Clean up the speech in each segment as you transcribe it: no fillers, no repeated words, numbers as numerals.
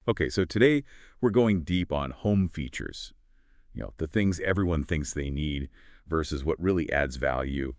Okay, so today we're going deep on home features. The things everyone thinks they need versus what really adds value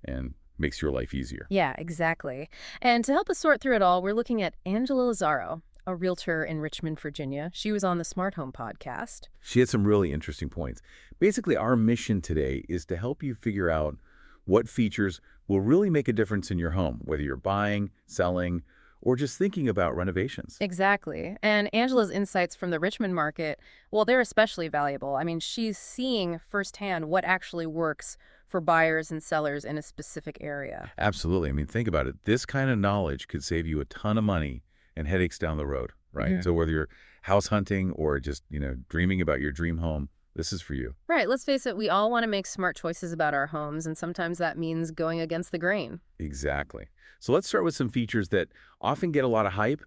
and makes your life easier. Yeah, exactly. And to help us sort through it all, we're looking at Angela Lazaro, a realtor in Richmond, Virginia. She was on the Smart Home podcast. She had some really interesting points. Basically, our mission today is to help you figure out what features will really make a difference in your home, whether you're buying, selling, or just thinking about renovations. Exactly. And Angela's insights from the Richmond market, well, they're especially valuable. I mean, she's seeing firsthand what actually works for buyers and sellers in a specific area. Absolutely. I mean, think about it. This kind of knowledge could save you a ton of money and headaches down the road, right? So whether you're house hunting or just, dreaming about your dream home, this is for you. Right, let's face it, we all want to make smart choices about our homes, and sometimes that means going against the grain. Exactly. So let's start with some features that often get a lot of hype,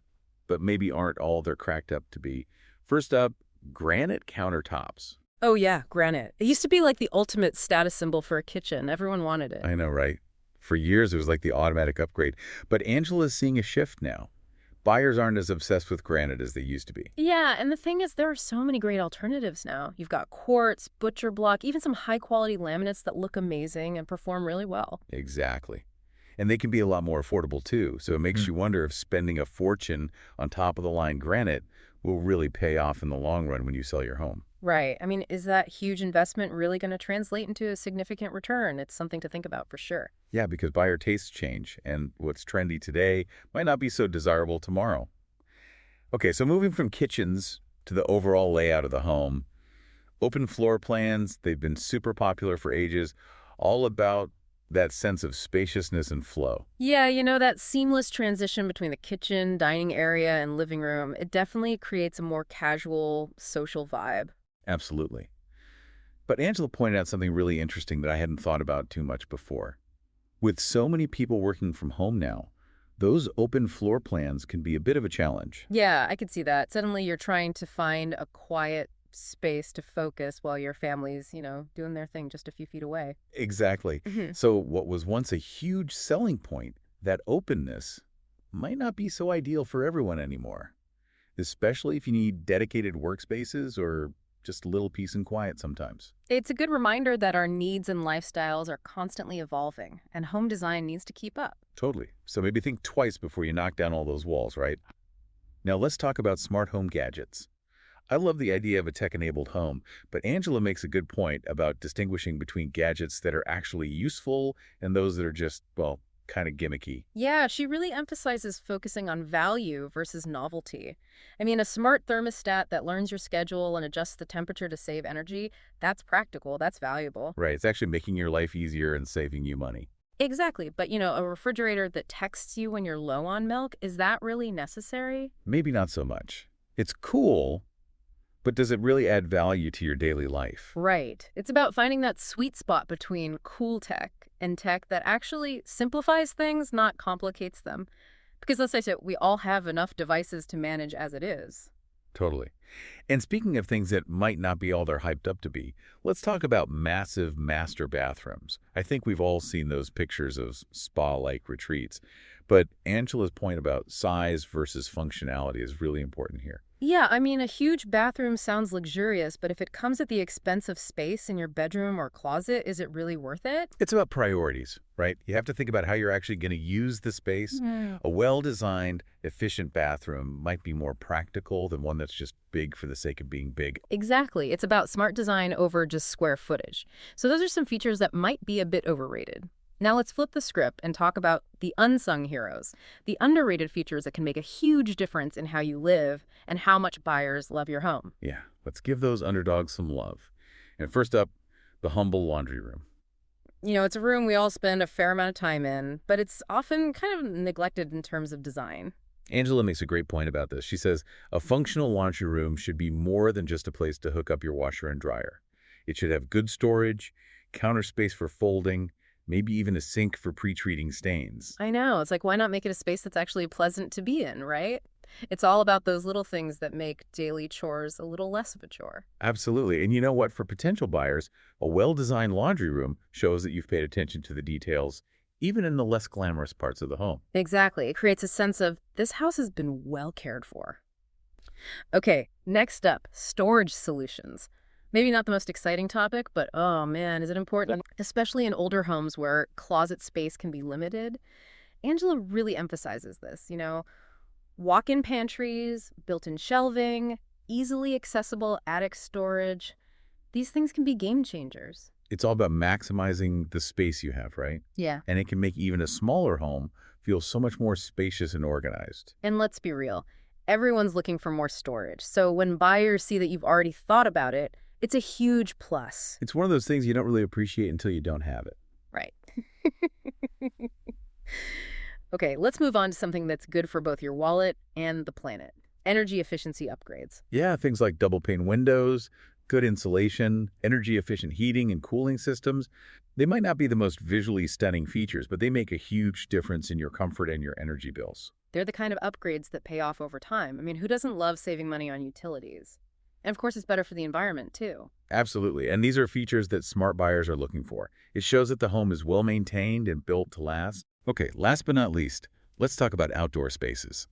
but maybe aren't all they're cracked up to be. First up, granite countertops. Oh yeah, granite. It used to be like the ultimate status symbol for a kitchen. Everyone wanted it. I know, right? For years, it was like the automatic upgrade. But Angela's seeing a shift now. Buyers aren't as obsessed with granite as they used to be. Yeah, and the thing is, there are so many great alternatives now. You've got quartz, butcher block, even some high-quality laminates that look amazing and perform really well. Exactly. And they can be a lot more affordable, too. So it makes you wonder if spending a fortune on top-of-the-line granite will really pay off in the long run when you sell your home. Right. I mean, is that huge investment really going to translate into a significant return? It's something to think about for sure. Yeah, because buyer tastes change, and what's trendy today might not be so desirable tomorrow. Okay, so moving from kitchens to the overall layout of the home, open floor plans, they've been super popular for ages, all about that sense of spaciousness and flow. Yeah, that seamless transition between the kitchen, dining area, and living room, it definitely creates a more casual, social vibe. Absolutely. But Angela pointed out something really interesting that I hadn't thought about too much before. With so many people working from home now, those open floor plans can be a bit of a challenge. Yeah, I could see that. Suddenly you're trying to find a quiet space to focus while your family's, doing their thing just a few feet away. Exactly. Hmm. So what was once a huge selling point, that openness, might not be so ideal for everyone anymore, especially if you need dedicated workspaces or just a little peace and quiet sometimes. It's a good reminder that our needs and lifestyles are constantly evolving, and home design needs to keep up. Totally. So maybe think twice before you knock down all those walls, right? Now let's talk about smart home gadgets. I love the idea of a tech-enabled home, but Angela makes a good point about distinguishing between gadgets that are actually useful and those that are just, well, kind of gimmicky. Yeah, she really emphasizes focusing on value versus novelty. I mean, a smart thermostat that learns your schedule and adjusts the temperature to save energy, that's practical, that's valuable. Right, it's actually making your life easier and saving you money. Exactly, but a refrigerator that texts you when you're low on milk, is that really necessary? Maybe not so much. It's cool, but does it really add value to your daily life? Right. It's about finding that sweet spot between cool tech and tech that actually simplifies things, not complicates them. Because let's face it, we all have enough devices to manage as it is. Totally. And speaking of things that might not be all they're hyped up to be, let's talk about massive master bathrooms. I think we've all seen those pictures of spa-like retreats. But Angela's point about size versus functionality is really important here. Yeah, I mean, a huge bathroom sounds luxurious, but if it comes at the expense of space in your bedroom or closet, is it really worth it? It's about priorities, right? You have to think about how you're actually going to use the space. Mm. A well-designed, efficient bathroom might be more practical than one that's just big for the sake of being big. Exactly. It's about smart design over just square footage. So those are some features that might be a bit overrated. Now let's flip the script and talk about the unsung heroes, the underrated features that can make a huge difference in how you live and how much buyers love your home. Yeah, let's give those underdogs some love. And first up, the humble laundry room. It's a room we all spend a fair amount of time in, but it's often kind of neglected in terms of design. Angela makes a great point about this. She says, a functional laundry room should be more than just a place to hook up your washer and dryer. It should have good storage, counter space for folding, maybe even a sink for pre-treating stains. I know. It's like, why not make it a space that's actually pleasant to be in, right? It's all about those little things that make daily chores a little less of a chore. Absolutely. And you know what? For potential buyers, a well-designed laundry room shows that you've paid attention to the details, even in the less glamorous parts of the home. Exactly. It creates a sense of this house has been well cared for. Okay, next up, storage solutions. Maybe not the most exciting topic, but oh man, is it important? Especially in older homes where closet space can be limited. Angela really emphasizes this, walk-in pantries, built-in shelving, easily accessible attic storage. These things can be game changers. It's all about maximizing the space you have, right? Yeah. And it can make even a smaller home feel so much more spacious and organized. And let's be real, everyone's looking for more storage. So when buyers see that you've already thought about it, it's a huge plus. It's one of those things you don't really appreciate until you don't have it. Right. Okay, let's move on to something that's good for both your wallet and the planet. Energy efficiency upgrades. Yeah, things like double pane windows, good insulation, energy-efficient heating and cooling systems. They might not be the most visually stunning features, but they make a huge difference in your comfort and your energy bills. They're the kind of upgrades that pay off over time. I mean, who doesn't love saving money on utilities? And of course, it's better for the environment, too. Absolutely, and these are features that smart buyers are looking for. It shows that the home is well-maintained and built to last. Okay, last but not least, let's talk about outdoor spaces.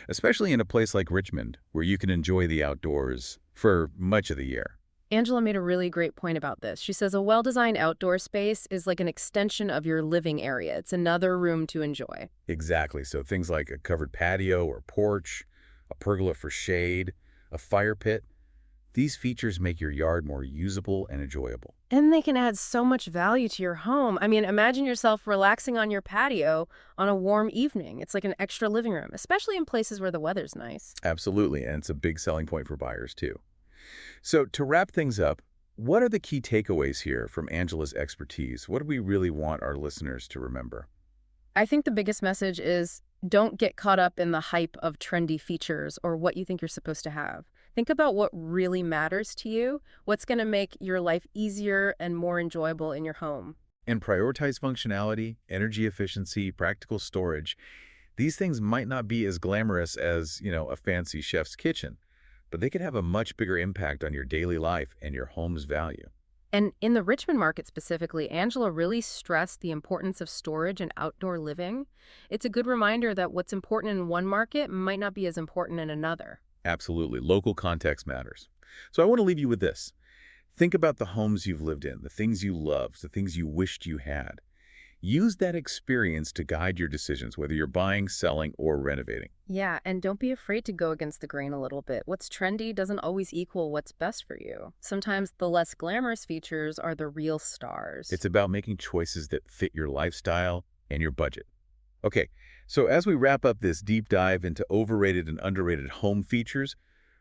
Especially in a place like Richmond, where you can enjoy the outdoors for much of the year. Angela made a really great point about this. She says a well-designed outdoor space is like an extension of your living area. It's another room to enjoy. Exactly, so things like a covered patio or porch, a pergola for shade, a fire pit, these features make your yard more usable and enjoyable. And they can add so much value to your home. I mean, imagine yourself relaxing on your patio on a warm evening. It's like an extra living room, especially in places where the weather's nice. Absolutely, and it's a big selling point for buyers too. So to wrap things up, what are the key takeaways here from Angela's expertise? What do we really want our listeners to remember? I think the biggest message is don't get caught up in the hype of trendy features or what you think you're supposed to have. Think about what really matters to you, what's going to make your life easier and more enjoyable in your home. And prioritize functionality, energy efficiency, practical storage. These things might not be as glamorous as, a fancy chef's kitchen, but they could have a much bigger impact on your daily life and your home's value. And in the Richmond market specifically, Angela really stressed the importance of storage and outdoor living. It's a good reminder that what's important in one market might not be as important in another. Absolutely. Local context matters. So I want to leave you with this. Think about the homes you've lived in, the things you loved, the things you wished you had. Use that experience to guide your decisions, whether you're buying, selling, or renovating. Yeah, and don't be afraid to go against the grain a little bit. What's trendy doesn't always equal what's best for you. Sometimes the less glamorous features are the real stars. It's about making choices that fit your lifestyle and your budget. Okay, so as we wrap up this deep dive into overrated and underrated home features,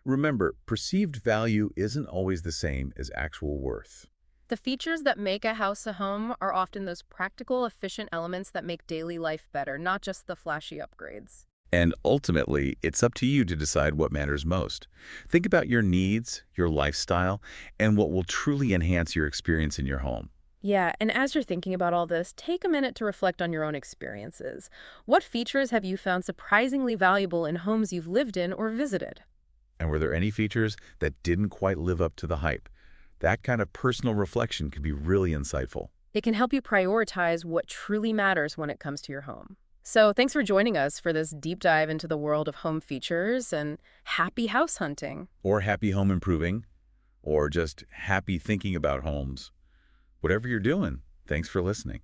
remember, perceived value isn't always the same as actual worth. The features that make a house a home are often those practical, efficient elements that make daily life better, not just the flashy upgrades. And ultimately, it's up to you to decide what matters most. Think about your needs, your lifestyle, and what will truly enhance your experience in your home. Yeah, and as you're thinking about all this, take a minute to reflect on your own experiences. What features have you found surprisingly valuable in homes you've lived in or visited? And were there any features that didn't quite live up to the hype? That kind of personal reflection can be really insightful. It can help you prioritize what truly matters when it comes to your home. So thanks for joining us for this deep dive into the world of home features, and happy house hunting. Or happy home improving, or just happy thinking about homes. Whatever you're doing, thanks for listening.